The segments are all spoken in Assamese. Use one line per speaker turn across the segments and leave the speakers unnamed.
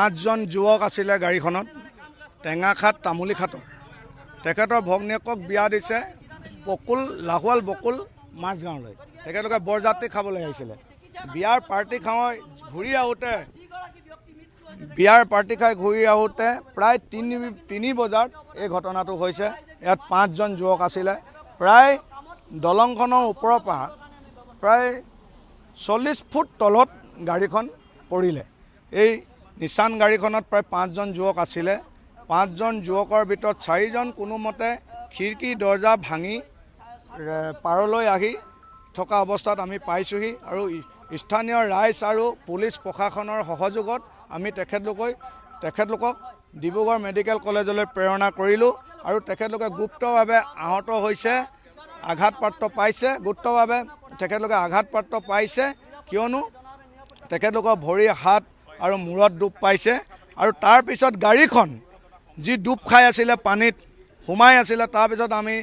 5জন যুৱক আছিলে গাড়ীখনত টেঙাখাট তামুলীখাটৰ তেখেতৰ ভগ্নীয়েকক বিয়া দিছে বকুল লাহোৱাল বকুল মাছগাঁৱলৈ তেখেতলোকে বৰযাত্ৰী খাবলৈ আহিছিলে বিয়াৰ পাৰ্টি খাই ঘূৰি আহোঁতে প্ৰায় 3 বজাত এই ঘটনাটো হৈছে ইয়াত 5জন যুৱক আছিলে প্ৰায় দলংখনৰ ওপৰৰ পৰা প্ৰায় 40 ফুট তলত গাড়ীখন পৰিলে এই নিছান গাড়ীখনত প্ৰায় 5জন যুৱক আছিলে 5জন যুৱকৰ ভিতৰত 4জন কোনোমতে খিৰিকী দৰ্জা ভাঙি পাৰলৈ আহি থকা অৱস্থাত আমি পাইছোহি আৰু স্থানীয় ৰাইজ আৰু পুলিচ প্ৰশাসনৰ সহযোগত আমি তেখেতলোকক ডিব্ৰুগড় মেডিকেল কলেজলৈ প্ৰেৰণা কৰিলোঁ আৰু তেখেতলোকে গুপ্তভাৱে আহত হৈছে গুপ্তভাৱে আঘাতপ্ৰাপ্ত পাইছে কিয়নো তেখেতলোকৰ ভৰি হাত আৰু মূৰত ডুব পাইছে আৰু তাৰ পিছত গাড়ীখন যি ডুব খাই আছিলে পানীত সোমাই আছিলে তাৰ পিছত আমি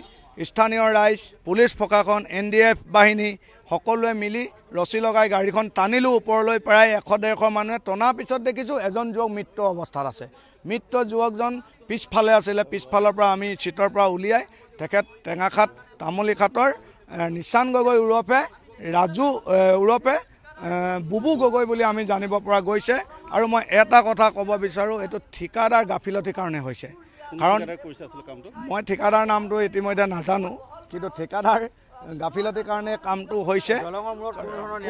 স্থানীয় ৰাইজ পুলিচ প্ৰশাসন NDF বাহিনী সকলোৱে মিলি ৰছী লগাই গাড়ীখন টানিলোঁ ওপৰলৈ প্ৰায় 100-150 মানুহে টনাৰ পিছত দেখিছোঁ এজন যুৱক মৃত অৱস্থাত আছে মৃত যুৱকজন পিছফালে আছিলে পিছফালৰ পৰা আমি চিটৰ পৰা উলিয়াই তেখেত টেঙাখাট তামুলীখাটৰ নিচান গগৈ ওৰফে বুবু গগৈ বুলি আমি জানিব পৰা গৈছে আৰু মই এটা কথা ক'ব বিচাৰোঁ এইটো ঠিকাদাৰ গাফিলতিৰ কাৰণে হৈছে কাৰণ মই ঠিকাদাৰ নামটো ইতিমধ্যে নাজানো কিন্তু ঠিকাদাৰ গাফিলতিৰ কাৰণে কামটো হৈছে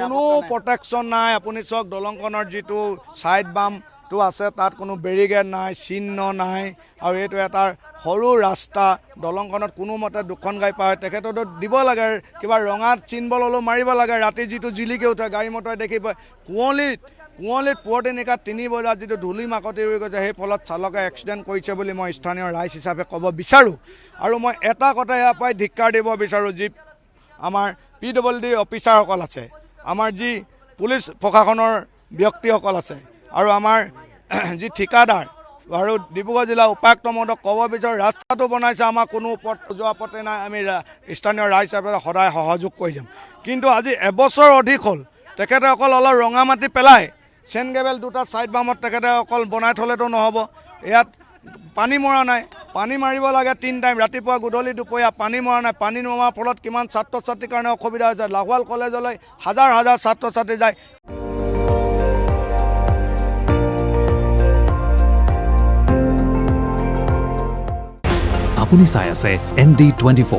কোনো প্ৰটেকশ্যন নাই আপুনি চাওক দলংখনৰ যিটো ছাইড বামটো আছে তাত কোনো বেৰিগেড নাই চিহ্ন নাই আৰু এইটো এটা সৰু ৰাস্তা দলংখনত কোনোমতে দুখন গাড়ী পায় তেখেততো দিব লাগে কিবা ৰঙা চিনবল হ'লেও মাৰিব লাগে ৰাতি যিটো জিলিকি উঠে গাড়ী মটৰ দেখি পায় কুঁৱলীত পুৱতি নিশা 3 বজাত যিটো ধূলি মাকতি ৰৈ গৈছে সেই ফলত চালকে এক্সিডেণ্ট কৰিছে বুলি মই স্থানীয় ৰাইজ হিচাপে ক'ব বিচাৰোঁ আৰু মই এটা কথা ইয়াৰ পৰাই ধিক্কাৰ দিব বিচাৰোঁ যি আমাৰ PWD অফিচাৰসকল আছে আমাৰ যি পুলিচ প্ৰশাসনৰ ব্যক্তিসকল আছে আৰু আমাৰ যি ঠিকাদাৰ আৰু ডিব্ৰুগড় জিলা উপায়ুক্ত মহোদয়ক ক'ব বিচাৰোঁ ৰাস্তাটো বনাইছে আমাৰ কোনো যোৱা পথে নাই আমি স্থানীয় ৰাইজ হিচাপে সদায় সহযোগ কৰি যাম কিন্তু আজি এবছৰ অধিক হ'ল তেখেতে অকল অলপ ৰঙা মাটি পেলাই চেন গেবেল দুটা ছাইড বামত তেখেতে অকল বনাই থ'লেতো নহ'ব ইয়াত পানী মৰা নাই পানী মাৰিব লাগে 3 টাইম ৰাতিপুৱা গধূলি দুপৰীয়া পানী মৰা নাই পানী নোহোৱাৰ ফলত কিমান ছাত্ৰ ছাত্ৰীৰ কাৰণে অসুবিধা হৈছে লাহোৱাল কলেজলৈ হাজাৰ ছাত্ৰ ছাত্ৰী যায়
আপুনি চাই আছে ND24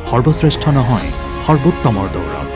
সৰ্বশ্ৰেষ্ঠ নহয় সৰ্বোত্তমৰ দৌৰত